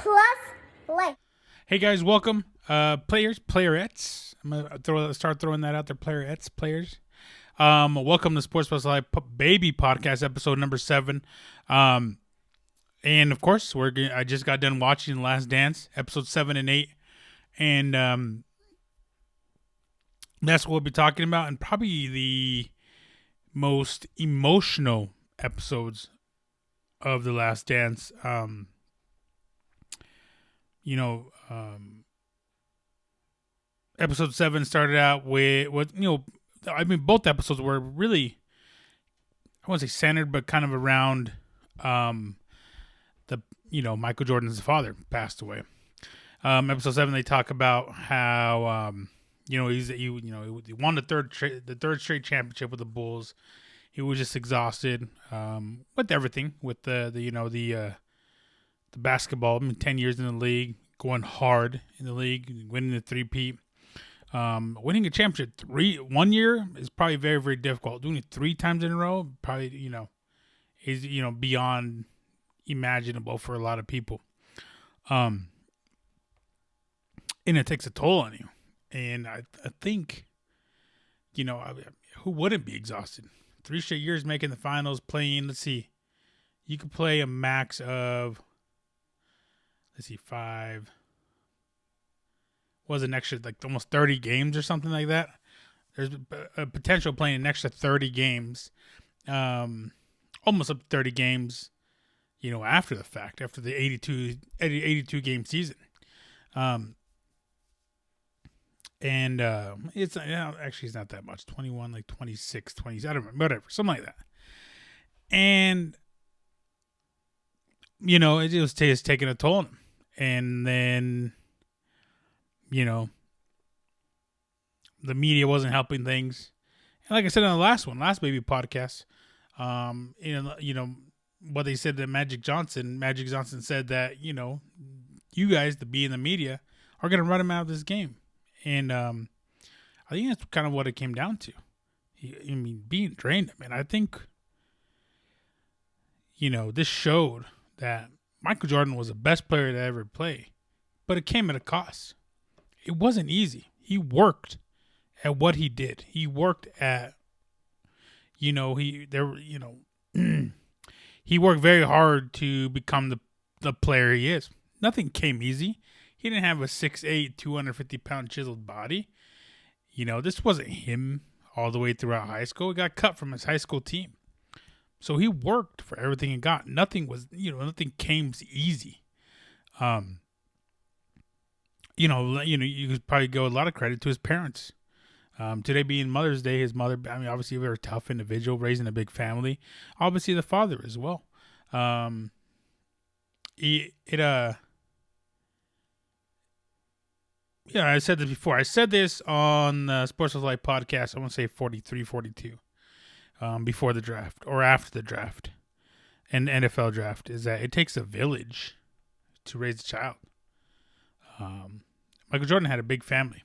plus like. Hey guys, welcome. Players, playerettes. I'm gonna start throwing that out there. Playerettes, players. Welcome to Sports Plus Live Baby Podcast, episode number 7. And of course, I just got done watching The Last Dance, episode 7 and 8, and that's what we'll be talking about, and probably the most emotional episodes of The Last Dance. Episode 7 started out with both episodes were really, I wouldn't say centered, but kind of around Michael Jordan's father passed away. Episode 7, they talk about how he won the third straight championship with the Bulls. He was just exhausted with everything, with the basketball. 10 years in the league, going hard in the league, winning the three-peat. Winning a championship 1 year is probably very, very difficult. Doing it 3 times in a row, probably, is, beyond imaginable for a lot of people. And it takes a toll on you. And I think, who wouldn't be exhausted? 3 straight years making the finals, playing, let's see, you could play a max of, 5, was an extra, like almost 30 games or something like that. There's a potential playing an extra 30 games, almost up to 30 games, after the fact, after the 82 game season. It's actually it's not that much, 21, like 26, 20, I don't remember, whatever, something like that. And, it was taking a toll on him. And then, the media wasn't helping things. And like I said on the last baby podcast, what they said to Magic Johnson said that, you guys, the B in the media, are going to run him out of this game. And I think that's kind of what it came down to. Being drained. I think, this showed that Michael Jordan was the best player to ever play, but it came at a cost. It wasn't easy. He worked at what he did. He worked at, he worked very hard to become the player he is. Nothing came easy. He didn't have a 6'8", 250-pound chiseled body. This wasn't him all the way throughout high school. He got cut from his high school team. So he worked for everything he got. Nothing came easy. You could probably go a lot of credit to his parents. Today being Mother's Day, his mother, obviously a very tough individual, raising a big family. Obviously the father as well. I said this before. I said this on the Sports with Life podcast, I want to say 43, 42, before the draft or after the draft and NFL draft, is that it takes a village to raise a child. Michael Jordan had a big family.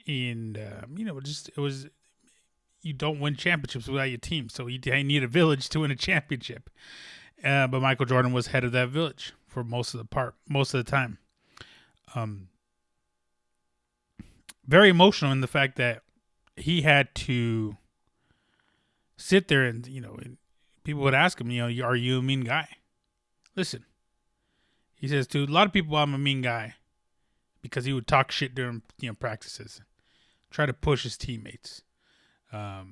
You don't win championships without your team. So you need a village to win a championship. But Michael Jordan was head of that village for most of the time. Very emotional in the fact that he had to sit there and, people would ask him, are you a mean guy? Listen, he says to a lot of people, I'm a mean guy because he would talk shit during, practices, try to push his teammates, try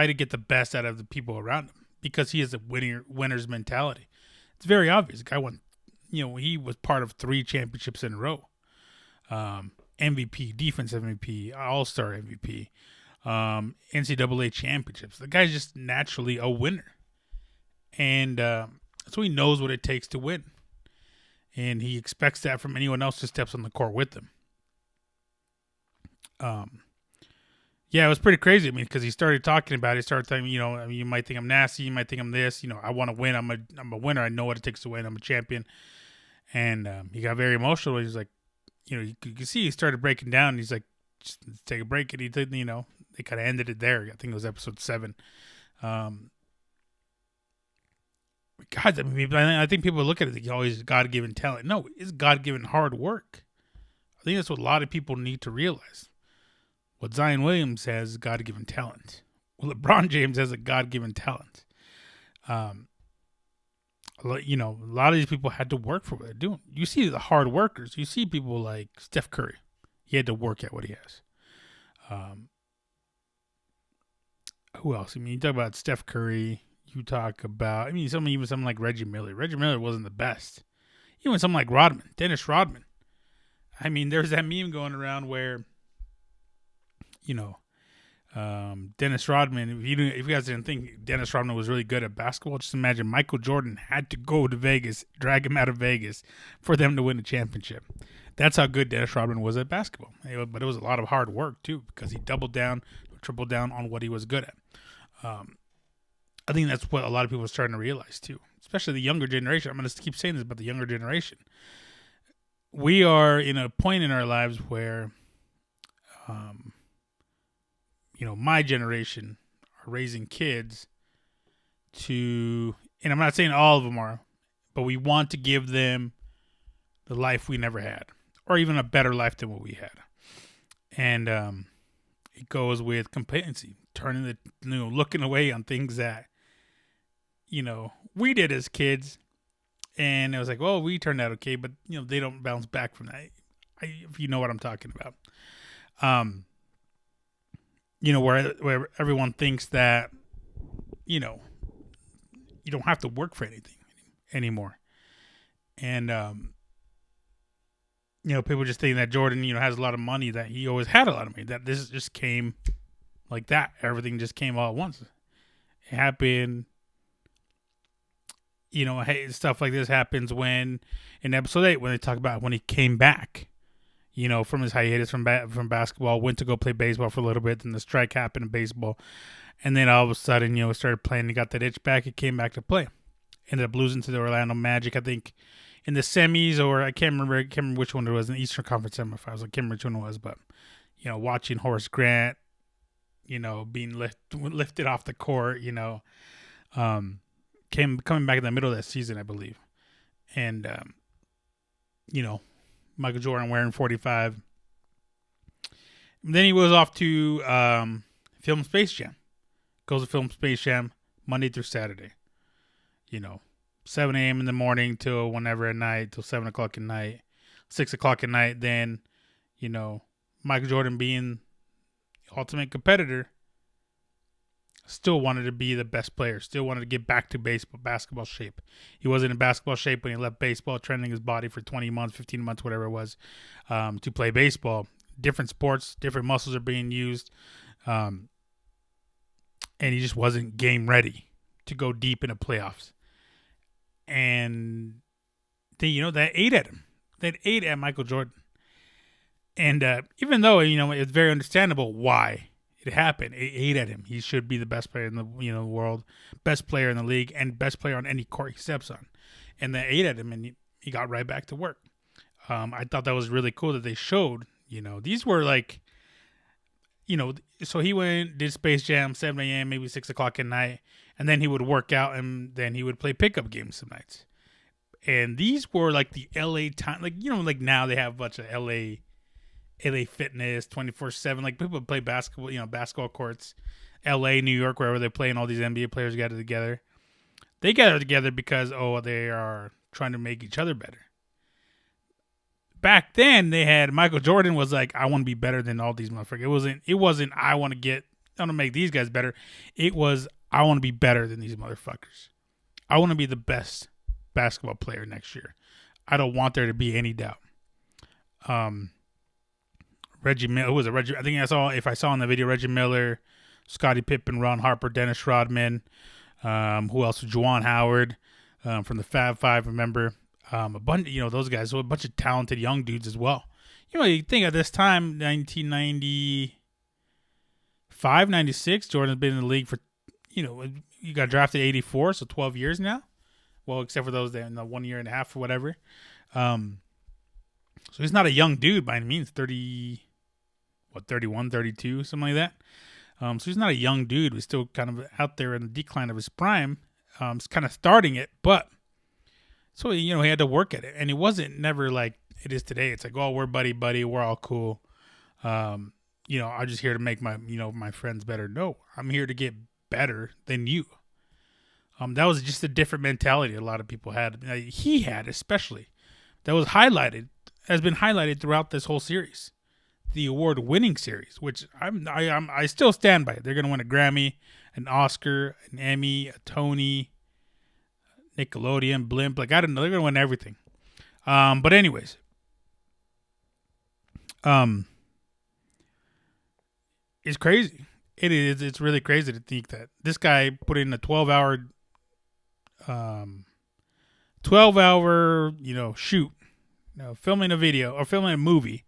to get the best out of the people around him because he has a winner's mentality. It's very obvious. The guy won, he was part of 3 championships in a row. MVP, defensive MVP, All-Star MVP, NCAA championships. The guy's just naturally a winner. And so he knows what it takes to win. And he expects that from anyone else who steps on the court with him. It was pretty crazy. Because he started talking about it. He started telling me, you might think I'm nasty. You might think I'm this. I want to win. I'm a winner. I know what it takes to win. I'm a champion. And he got very emotional. He's like, you can see he started breaking down. He's like, just take a break. And he did, they kind of ended it there. I think it was episode 7. God, I mean, I think people look at it like, oh, he's God given talent. No, it's God given hard work. I think that's what a lot of people need to realize. What Zion Williams has is God given talent. Well, LeBron James has a God given talent. Um, you know, a lot of these people had to work for what they're doing. You see the hard workers. You see people like Steph Curry. He had to work at what he has. Who else? I mean, you talk about Steph Curry. You talk about, I mean, even someone like Reggie Miller. Reggie Miller wasn't the best. Even someone like Rodman, Dennis Rodman. I mean, there's that meme going around where, you know, Dennis Rodman. If you guys didn't think Dennis Rodman was really good at basketball, just imagine Michael Jordan had to go to Vegas, drag him out of Vegas, for them to win a championship. That's how good Dennis Rodman was at basketball. But it was a lot of hard work too, because he doubled down, tripled down on what he was good at. I think that's what a lot of people are starting to realize too, especially the younger generation. I'm going to keep saying this about the younger generation. We are in a point in our lives where, my generation are raising kids to, and I'm not saying all of them are, but we want to give them the life we never had, or even a better life than what we had. And it goes with complacency, looking away on things that, we did as kids. And it was like, well, we turned out okay, but they don't bounce back from that. If you know what I'm talking about, where everyone thinks that, you don't have to work for anything anymore, and people just think that Jordan, has a lot of money, that he always had a lot of money, that this just came like that. Everything just came all at once. It happened. Hey, stuff like this happens when, in episode 8, when they talk about when he came back, from his hiatus from basketball, went to go play baseball for a little bit, then the strike happened in baseball, and then all of a sudden, started playing. He got that itch back. He came back to play. Ended up losing to the Orlando Magic, I think, in the semis, or I can't remember which one it was, in the Eastern Conference semifinals. I can't remember which one it was, but watching Horace Grant, being lifted off the court, coming back in the middle of that season, I believe. And, Michael Jordan wearing 45. Then he was off to film Space Jam. Goes to film Space Jam Monday through Saturday. 7 a.m. in the morning till whenever at night, till 7 o'clock at night, 6 o'clock at night. Then, Michael Jordan, being the ultimate competitor, still wanted to be the best player, still wanted to get back to basketball shape. He wasn't in basketball shape when he left baseball, training his body for 20 months, 15 months, whatever it was, to play baseball. Different sports, different muscles are being used, and he just wasn't game ready to go deep into playoffs. And that ate at him. That ate at Michael Jordan. And even though, it's very understandable why it happened, it ate at him. He should be the best player in the world, best player in the league, and best player on any court he steps on. And that ate at him, and he got right back to work. I thought that was really cool that they showed. These were like, so he did Space Jam 7 a.m., maybe 6 o'clock at night, and then he would work out, and then he would play pickup games some nights. And these were like the LA time, like like now they have a bunch of LA Fitness 24/7. Like people play basketball, basketball courts, LA, New York, wherever they play, and all these NBA players gather together. They gather together because they are trying to make each other better. Back then, they had Michael Jordan was like, I want to be better than all these motherfuckers. It wasn't I want to make these guys better. It was I want to be better than these motherfuckers. I want to be the best basketball player next year. I don't want there to be any doubt. Reggie Miller, who was it? I think if I saw in the video, Reggie Miller, Scottie Pippen, Ron Harper, Dennis Rodman, who else? Juwan Howard, from the Fab Five, remember? A bunch, those guys, so a bunch of talented young dudes as well. You think at this time, 1995, 96, Jordan's been in the league for, you got drafted 84, so 12 years now. Well, except for those that in the 1 year and a half or whatever. So he's not a young dude by any means, 31, 32, something like that. So he's not a young dude. He's still kind of out there in the decline of his prime. kind of starting it, but so he had to work at it, and it wasn't never like it is today. It's like, oh, we're buddy, we're all cool. I'm just here to make my friends better. No, I'm here to get better than you. That was just a different mentality a lot of people had. He had, especially, that has been highlighted throughout this whole series, the award-winning series, which I still stand by it. They're gonna win a Grammy, an Oscar, an Emmy, a Tony, Nickelodeon, Blimp. Like, I don't know, they're gonna win everything. But anyways, it's crazy. It is. It's really crazy to think that this guy put in a 12-hour shoot, filming a video or filming a movie,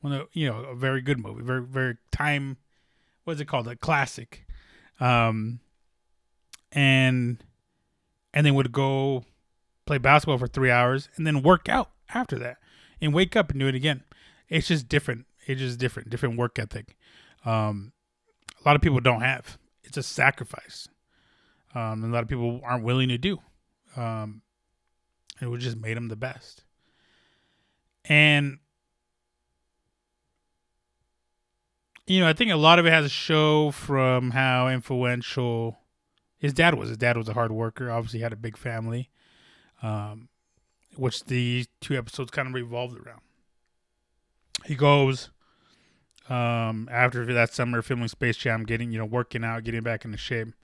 a very good movie, very very time. What's it called? A classic. And then would go play basketball for 3 hours and then work out after that and wake up and do it again. It's just different. It's just different work ethic. A lot of people don't have. It's a sacrifice. And a lot of people aren't willing to do. It would just made him the best. And I think a lot of it has a show from how influential his dad was. His dad was a hard worker. Obviously, had a big family, which the 2 episodes kind of revolved around. He goes after that summer filming Space Jam, working out, getting back into shape.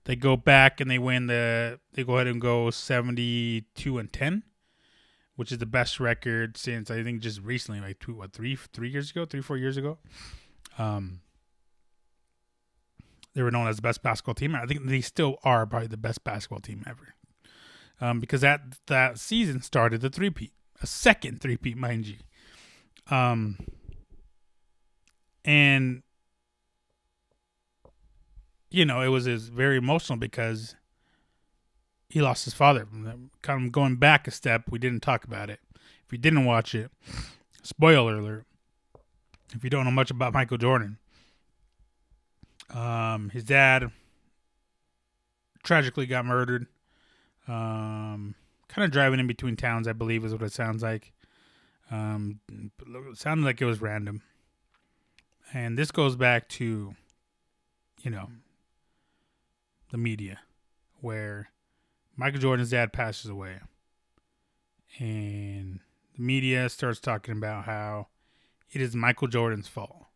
They go back and they win they go ahead and go 72-10, which is the best record since I think just recently, like 4 years ago. They were known as the best basketball team. I think they still are probably the best basketball team ever. Because that season started the three-peat, a second three-peat, mind you. And it was very emotional because he lost his father. Kind of going back a step, we didn't talk about it. If you didn't watch it, spoiler alert. If you don't know much about Michael Jordan, his dad tragically got murdered. Kind of driving in between towns, I believe, is what it sounds like. It sounded like it was random. And this goes back to, the media, where Michael Jordan's dad passes away. And the media starts talking about how it is Michael Jordan's fault.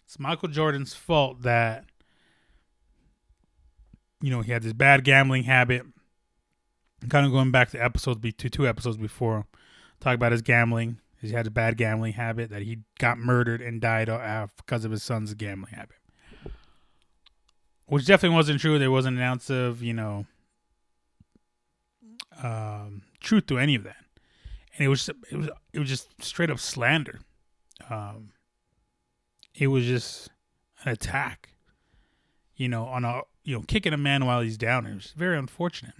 It's Michael Jordan's fault that, he had this bad gambling habit. Kind of going back to 2 episodes before, talk about his gambling. He had a bad gambling habit, that he got murdered and died because of his son's gambling habit. Which definitely wasn't true. There wasn't an ounce of, truth to any of that. And it was just straight up slander. It was just an attack, on kicking a man while he's down. It was very unfortunate.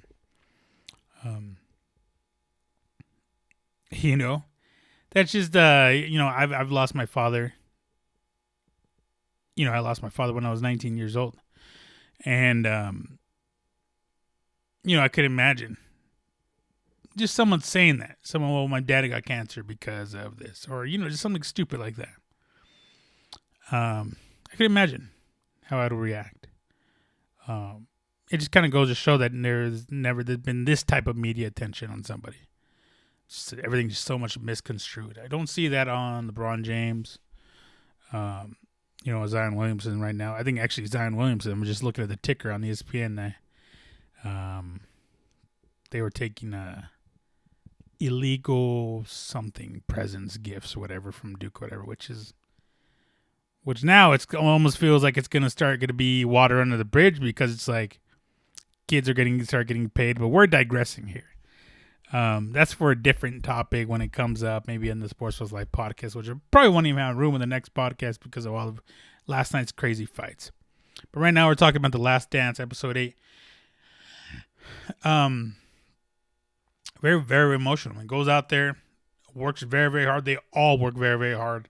That's just, I've lost my father. I lost my father when I was 19 years old. And, I could imagine just someone saying that. Someone, well, my daddy got cancer because of this. Or, just something stupid like that. I could imagine how I would react. It just kind of goes to show that there's never been this type of media attention on somebody. Everything's just so much misconstrued. I don't see that on LeBron James. Zion Williamson right now. I think actually Zion Williamson, I'm just looking at the ticker on ESPN. They were taking illegal something, presents, gifts, whatever from Duke, whatever, which now it's almost feels like it's going to be water under the bridge, because it's like kids are start getting paid, but we're digressing here. That's for a different topic when it comes up, maybe in the Sports Was Life podcast, which I probably won't even have room in the next podcast because of all of last night's crazy fights. But right now we're talking about The Last Dance, episode 8. Very, very emotional. It goes out there, works very, very hard. They all work very, very hard.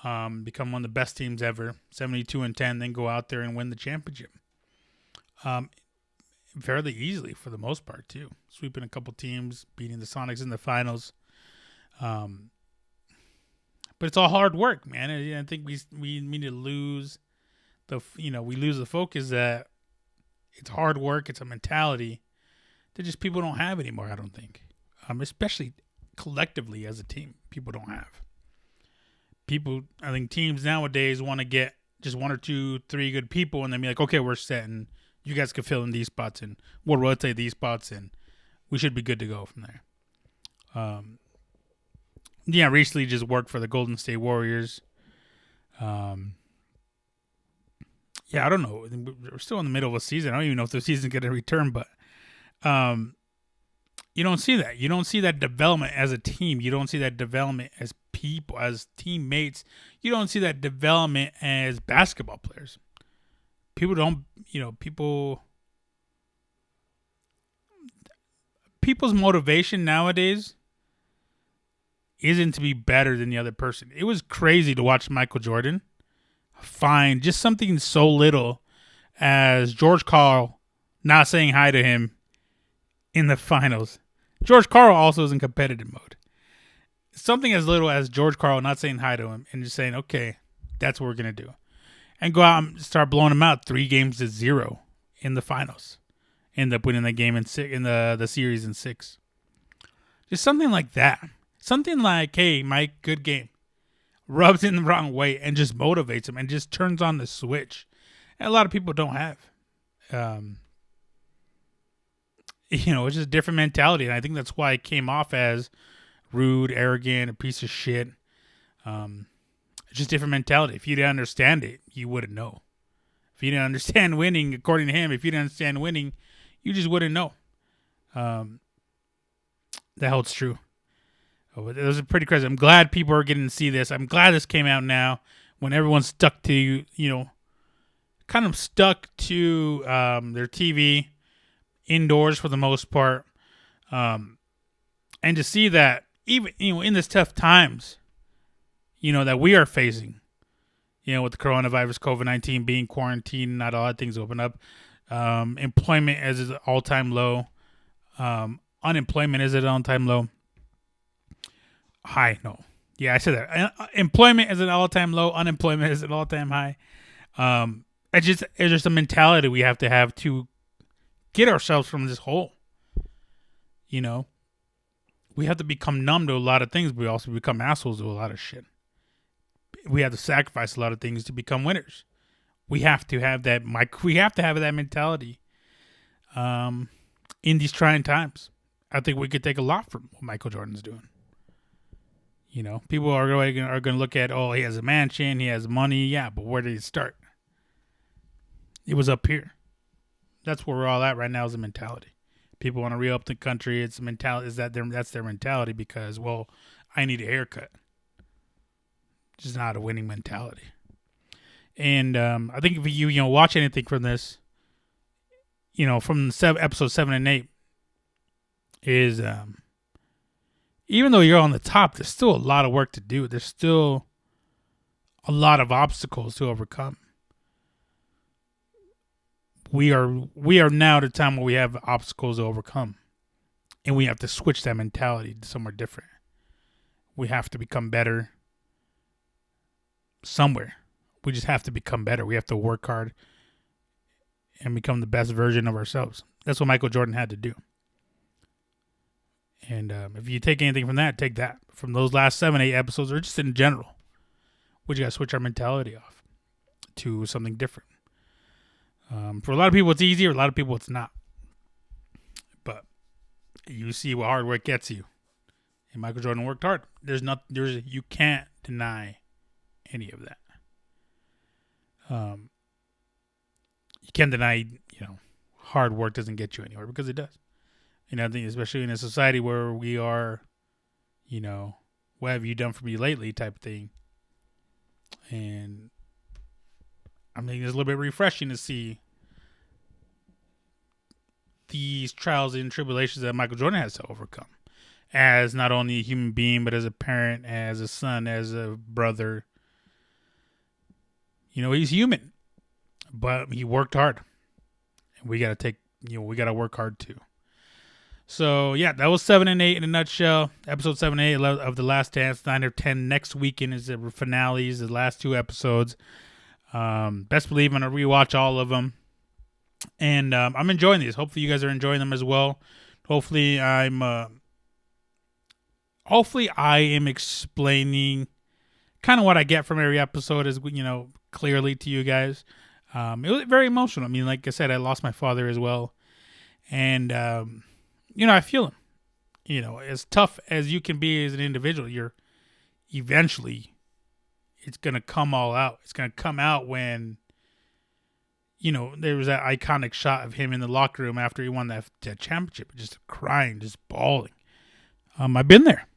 Become one of the best teams ever, 72-10, then go out there and win the championship. fairly easily for the most part too, sweeping a couple teams, beating the Sonics in the finals. Um, but it's all hard work, man. I think we need to lose we lose the focus that it's hard work. It's a mentality that just people don't have anymore. I don't think, especially collectively as a team, people don't have. I think teams nowadays want to get just one or two, three good people, and then be like, okay, we're set, and you guys can fill in these spots, and we'll rotate these spots, and we should be good to go from there. Recently just worked for the Golden State Warriors. I don't know. We're still in the middle of a season. I don't even know if the season's going to return, but you don't see that. You don't see that development as a team. You don't see that development as people, as teammates. You don't see that development as basketball players. People's motivation nowadays isn't to be better than the other person. It was crazy to watch Michael Jordan find just something so little as George Karl not saying hi to him in the finals. George Karl also is in competitive mode. Something as little as George Karl not saying hi to him and just saying, okay, that's what we're going to do. And go out and start blowing him out 3-0 in the finals. End up winning the game in the series in 6. Just something like that. Something like, hey, Mike, good game. Rubs in the wrong way and just motivates him and just turns on the switch. And a lot of people don't have. It's just a different mentality. And I think that's why it came off as rude, arrogant, a piece of shit. It's just different mentality. If you didn't understand it, you wouldn't know. If you didn't understand winning, according to him, if you didn't understand winning, you just wouldn't know. That holds true. It was pretty crazy. I'm glad people are getting to see this. I'm glad this came out now when everyone's stuck to, kind of stuck to their TV indoors for the most part. And to see that even, in this tough times, that we are facing, with the coronavirus, COVID-19 being quarantined, not a lot of things open up. Employment is at an all-time low. Unemployment is at an all-time low. High, no. Yeah, I said that. Employment is an all-time low. Unemployment is an all-time high. It's just a mentality we have to get ourselves from this hole. We have to become numb to a lot of things, but we also become assholes to a lot of shit. We have to sacrifice a lot of things to become winners. We have to have that. We have to have that mentality. In these trying times, I think we could take a lot from what Michael Jordan's doing. People are going to look at, oh, he has a mansion, he has money. Yeah, but where did it start? It was up here. That's where we're all at right now is a mentality. People want to re-up the country. It's a mentality. That's their mentality because, well, I need a haircut. Just not a winning mentality. And I think if you watch anything from this, from episode 7 and 8, is even though you're on the top, there's still a lot of work to do. There's still a lot of obstacles to overcome. We are now at a time where we have obstacles to overcome. And we have to switch that mentality to somewhere different. We have to become better somewhere. We just have to become better. We have to work hard and become the best version of ourselves. That's what Michael Jordan had to do. And if you take anything from that, take that. From those last 7, 8 episodes, or just in general, we just got to switch our mentality off to something different. For a lot of people, it's easier. A lot of people, it's not. But you see what hard work gets you. And Michael Jordan worked hard. You can't deny any of that. You can't deny, hard work doesn't get you anywhere because it does. I think especially in a society where we are, what have you done for me lately type of thing. And I mean, it's a little bit refreshing to see these trials and tribulations that Michael Jordan has to overcome as not only a human being, but as a parent, as a son, as a brother. He's human, but he worked hard. And we got to take we got to work hard too. So yeah, that was 7 and 8 in a nutshell. Episode 7 and 8 of The Last Dance. 9 or 10 next weekend is the finales, the last 2 episodes. Best believe I'm gonna rewatch all of them, and I'm enjoying these. Hopefully you guys are enjoying them as well. Hopefully I am explaining kind of what I get from every episode, as clearly to you guys. It was very emotional. I mean, like I said, I lost my father as well, and I feel him. As tough as you can be as an individual, you're eventually, it's gonna come all out. It's gonna come out when there was that iconic shot of him in the locker room after he won that championship, just crying, just bawling. I've been there.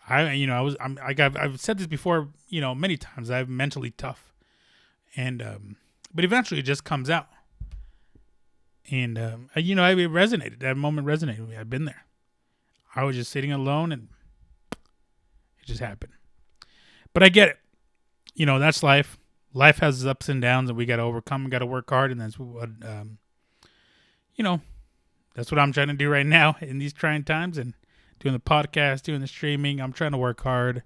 I've said this before, many times. I'm mentally tough, and but eventually it just comes out. And it resonated. That moment resonated with me. I've been there. I was just sitting alone, and it just happened. But I get it. That's life. Life has its ups and downs, and we got to overcome. We got to work hard, and that's what that's what I'm trying to do right now in these trying times, and doing the podcast, doing the streaming. I'm trying to work hard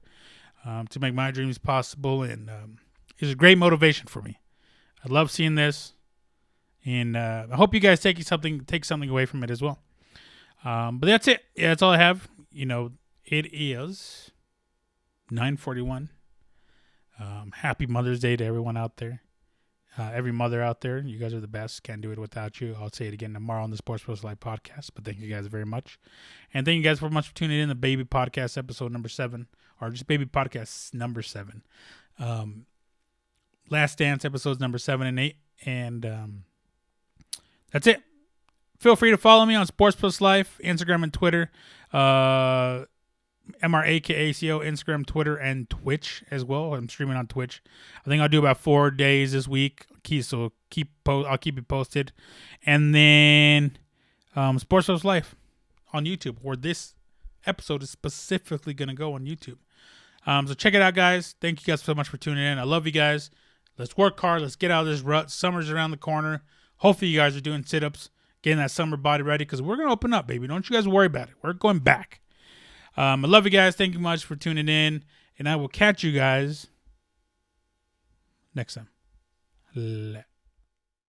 to make my dreams possible, and it's a great motivation for me. I love seeing this, and I hope you guys take something away from it as well. But that's it. Yeah, that's all I have. It is 9:41. Happy Mother's Day to everyone out there. Every mother out there, you guys are the best. Can't do it without you. I'll say it again tomorrow on the Sports Post Live podcast. But thank you guys very much. And thank you guys very much for tuning in to Baby Podcast episode number 7. Or just Baby Podcast number 7. Last Dance episodes number 7 and 8. And that's it. Feel free to follow me on Sports Post Life, Instagram and Twitter. MRAKACO, Instagram, Twitter, and Twitch as well. I'm streaming on Twitch. I think I'll do about 4 days this week. So I'll keep you posted. And then Sports Post Life on YouTube, where this episode is specifically going to go on YouTube. So check it out, guys. Thank you guys so much for tuning in. I love you guys. Let's work hard. Let's get out of this rut. Summer's around the corner. Hopefully you guys are doing sit-ups, getting that summer body ready, because we're going to open up, baby. Don't you guys worry about it. We're going back. I love you guys. Thank you much for tuning in. And I will catch you guys next time.